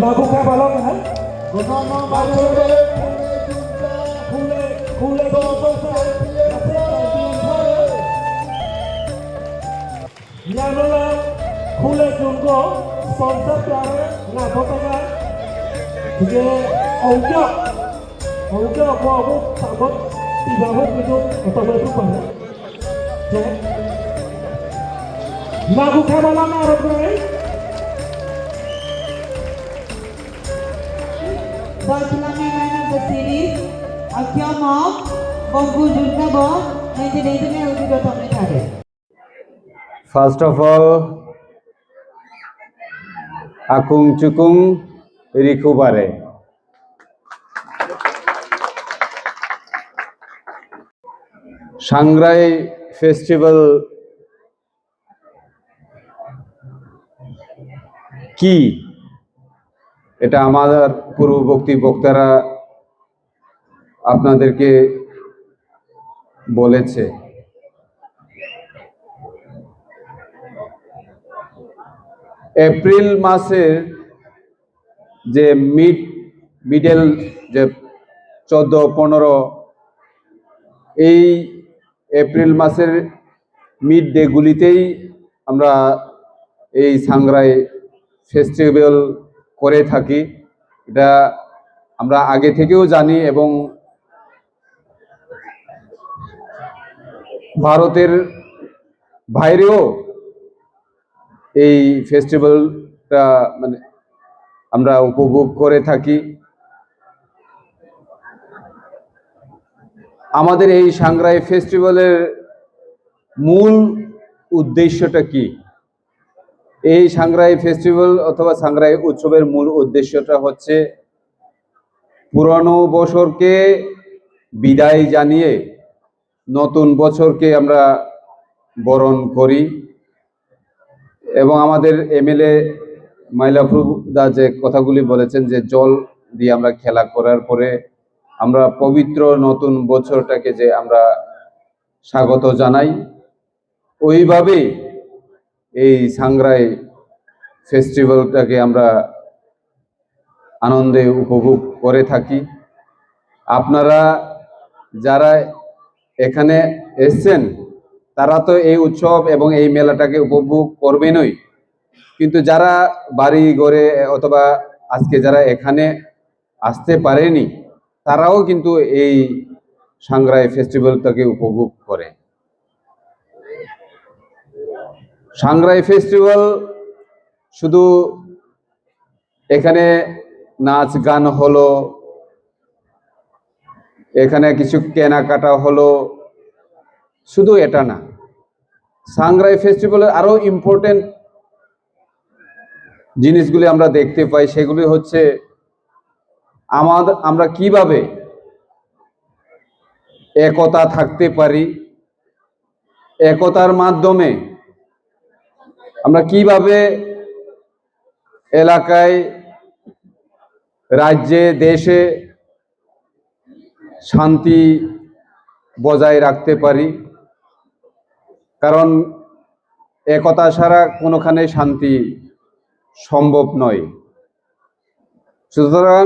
Lagu kabalong ha? Nyanola khule jungko sponsor kare na botega ge audio ko bu sabot tiba-tiba itu otomatis banget. Lagu kabalong arep gue. Bartolome Man of the Series, Akyam of Bongu Juntabon, 1980 में उनकी जो तुमने था। First of all, Akung Chukung Rikubare. Sangrai Festival কি এটা আমাদের পূর্ববর্তী বক্তারা আপনাদেরকে বলেছে। এপ্রিল মাসের যে মিডল যে 14-15 এই এপ্রিল মাসের মিড ডেগুলিতেই আমরা এই সাংগ্রাই ফেস্টিভ্যাল করে থাকি। এটা আমরা আগে থেকেও জানি এবং ভারতের বাইরেও এই ফেস্টিভ্যালটা মানে আমরা উপভোগ করে থাকি। আমাদের এই সাংগ্রাই ফেস্টিভ্যালের মূল উদ্দেশ্যটা কি? এই সাংগ্রাই ফেস্টিভ্যাল অথবা সাংগ্রাই উৎসবের মূল উদ্দেশ্যটা হচ্ছে পুরানো বছরকে বিদায় জানিয়ে নতুন বছরকে আমরা বরণ করি এবং আমাদের এমএলএ মাইলাফরুদা যে কথাগুলি বলেছেন যে জল দিয়ে আমরা খেলা করার পরে আমরা পবিত্র নতুন বছরটাকে যে আমরা স্বাগত জানাই, ওইভাবেই এই সাংগ্রাই ফেস্টিভ্যালটাকে আমরা আনন্দে উপভোগ করে থাকি। আপনারা যারা এখানে এসেছেন তারা তো এই উৎসব এবং এই মেলাটাকে উপভোগ করবেনই, কিন্তু যারা বাড়ি ঘরে অথবা আজকে যারা এখানে আসতে পারেনি তারাও কিন্তু এই সাংগ্রাই ফেস্টিভ্যালটাকে উপভোগ করে। সাংগ্রাই ফেস্টিভ্যাল শুধু এখানে নাচ গান হলো, এখানে কিছু কেনাকাটা হলো, শুধু এটা না। সাংগ্রাই ফেস্টিভ্যালের আরো ইম্পর্টেন্ট জিনিসগুলি আমরা দেখতে পাই, সেগুলি হচ্ছে আমরা কিভাবে একতা থাকতে পারি, একতার মাধ্যমে আমরা কিভাবে এলাকায়, রাজ্যে, দেশে শান্তি বজায় রাখতে পারি, কারণ একতা ছাড়া কোনোখানে শান্তি সম্ভব নয়। সুতরাং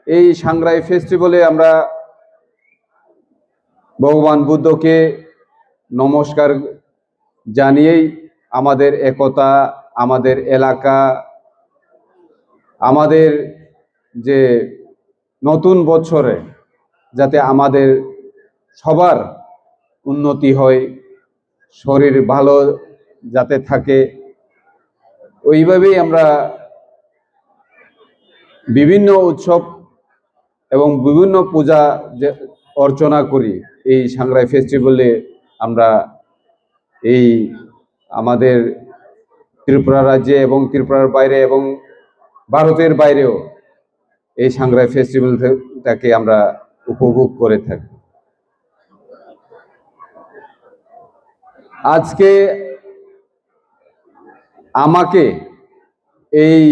এই সাংগ্রাই ফেস্টিভ্যালে আমরা ভগবান বুদ্ধকে নমস্কার জানিয়েই আমাদের একতা, আমাদের এলাকা, আমাদের যে নতুন বছরে যাতে আমাদের সবার উন্নতি হয়, শরীর ভালো যাতে থাকে, ওইভাবেই আমরা বিভিন্ন উৎসব এবং বিভিন্ন পূজা যে অর্চনা করি। এই সাংগ্রাই ফেস্টিভ্যালে আমরা এই আমাদের ত্রিপুরা রাজ্যে এবং ত্রিপুরার বাইরে এবং ভারতের বাইরেও এই সাংগ্রাই ফেস্টিভ্যালটাকে আমরা উপভোগ করে থাকি। আজকে আমাকে এই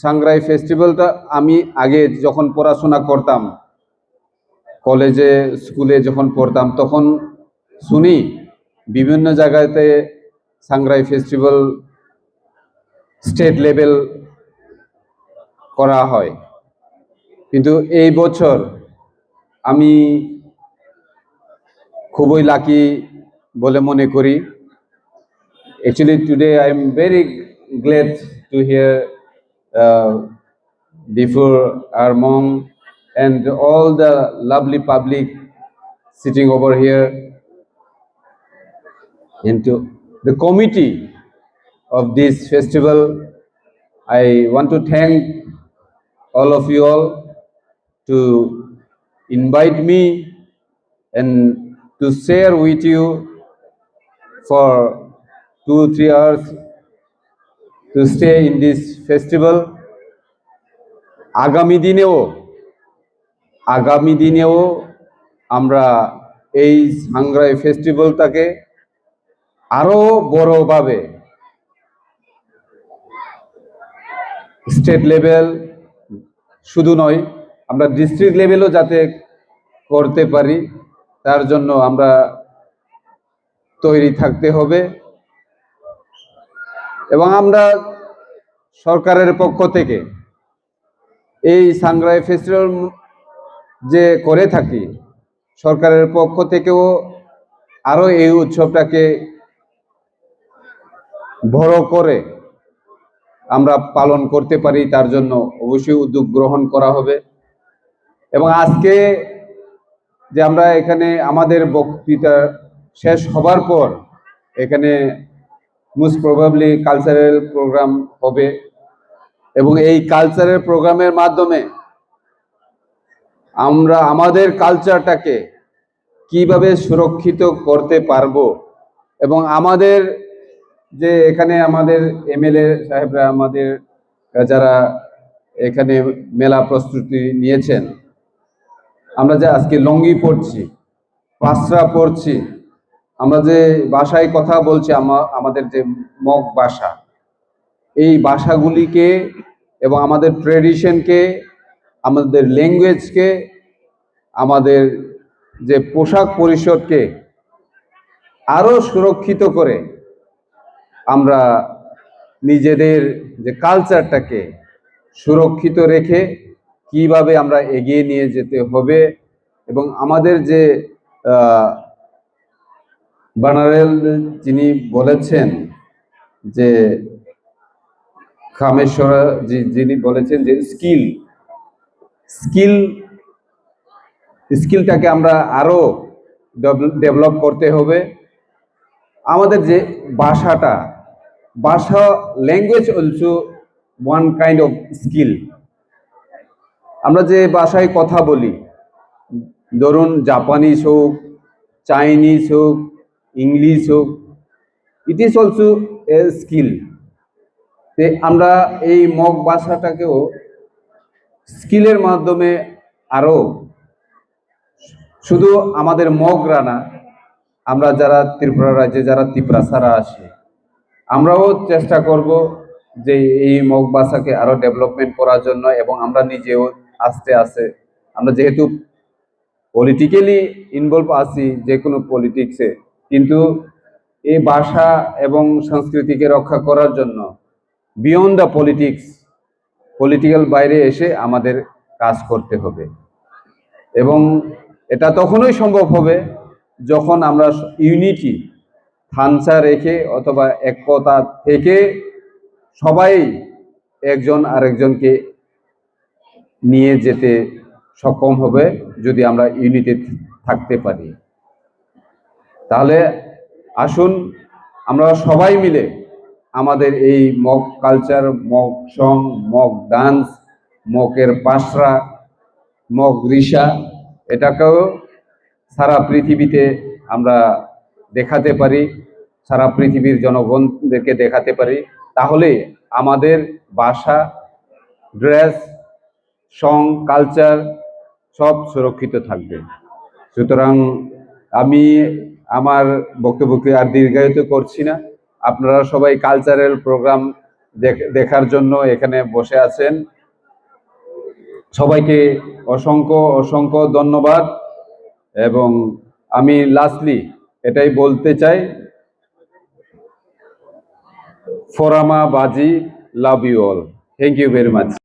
সাংগ্রাই ফেস্টিভ্যালটা আমি আগে যখন পড়াশোনা করতাম, কলেজে স্কুলে যখন পড়তাম, তখন শুনি বিভিন্ন জায়গাতে সাংগ্রাই ফেস্টিভ্যাল স্টেট লেভেল করা হয়। কিন্তু এই বছর আমি খুবই লাকি বলে মনে করি। Actually, today I am very glad to hear before our mom and all the lovely public sitting over here, into the committee of this festival. I want to thank all of you all to invite me and to share with you for 2-3 hours to stay in this festival. আগামী দিনেও আমরা এই সাংগ্রাই ফেস্টিভ্যালটাকে আরো বড়ভাবে state level শুধু নয়, আমরা district লেভেলও যাতে করতে পারি, তার জন্য আমরা তৈরি থাকতে হবে। এবং আমরা সরকারের পক্ষ থেকে এই সাংগ্রাই ফেস্টিভ্যাল যে করে থাকি, সরকারের পক্ষ থেকেও আরো এই উৎসবটাকে বড় করে আমরা পালন করতে পারি, তার জন্য অবশ্যই উদ্যোগ গ্রহণ করা হবে। এবং আজকে যে আমরা এখানে আমাদের বক্তৃতা শেষ হবার পর এখানে মোস্ট প্রবাবলি কালচারাল প্রোগ্রাম হবে, এবং এই কালচারাল প্রোগ্রামের মাধ্যমে আমরা আমাদের কালচারটাকে কিভাবে সুরক্ষিত করতে পারবো, এবং আমাদের যে এখানে আমাদের এমএলএ সাহেবরা, আমাদের যারা এখানে মেলা প্রস্তুতি নিয়েছেন, আমরা যে আজকে লঙ্গি পরছি, পাসরা পরছি, আমরা যে ভাষায় কথা বলছি, আমাদের যে মগ ভাষা, এই ভাষাগুলিকে এবং আমাদের ট্রেডিশনকে, আমাদের ল্যাঙ্গুয়েজকে, আমাদের যে পোশাক পরিষদকে আরো সুরক্ষিত করে আমরা নিজেদের যে কালচারটাকে সুরক্ষিত রেখে কিভাবে আমরা এগিয়ে নিয়ে যেতে হবে, এবং আমাদের যে বানারেল যিনি বলেছেন যে কামেশ্বরা যিনি বলেছেন যে স্কিলটাকে আমরা আরো ডেভেলপ করতে হবে। আমাদের যে ভাষা language also one kind of skill. আমরা যে ভাষায় কথা বলি, ধরুন জাপানিজ হোক, চাইনিজ হোক, ইংলিশ হোক, it is also a skill. আমরা এই মগ ভাষাটাকেও স্কিলের মাধ্যমে আরো, শুধু আমাদের মগরা না, আমরা যারা ত্রিপুরা রাজ্যে যারা ত্রিপুরাসারা আসি, আমরাও চেষ্টা করব যে এই মগ ভাষাকে আরো ডেভেলপমেন্ট করার জন্য। এবং আমরা নিজেও আস্তে আস্তে, আমরা যেহেতু পলিটিক্যালি ইনভলভ আছি যে কোনো পলিটিক্সে, কিন্তু এই ভাষা এবং সংস্কৃতিকে রক্ষা করার জন্য বিয়ন্ড দ্য পলিটিক্যাল বাইরে এসে আমাদের কাজ করতে হবে এবং এটা তখনই সম্ভব হবে যখন আমরা ইউনিটি থানচা রেখে অথবা একতা থেকে সবাই একজন আরেকজনকে নিয়ে যেতে সক্ষম হবে যদি আমরা ইউনিটি থাকতে পারি। তাহলে আসুন আমরা সবাই মিলে আমাদের এই মক কালচার, মক সং, মক ডান্স, মকের পাশরা, মক রিসা এটাকেও সারা পৃথিবীতে আমরা দেখাতে পারি, সারা পৃথিবীর জনগণদেরকে দেখাতে পারি। তাহলে আমাদের ভাষা, ড্রেস, সং, কালচার সব সুরক্ষিত থাকবে। সুতরাং আমি আমার বক্তব্যকে আর দীর্ঘায়িত করছি না। আপনারা সবাই কালচারাল প্রোগ্রাম দেখার জন্য এখানে বসে আছেন। সবাইকে অসংখ্য অসংখ্য ধন্যবাদ এবং আমি লাস্টলি এটাই বলতে চাই, ফোরামা বাজি, love you all, thank you very much.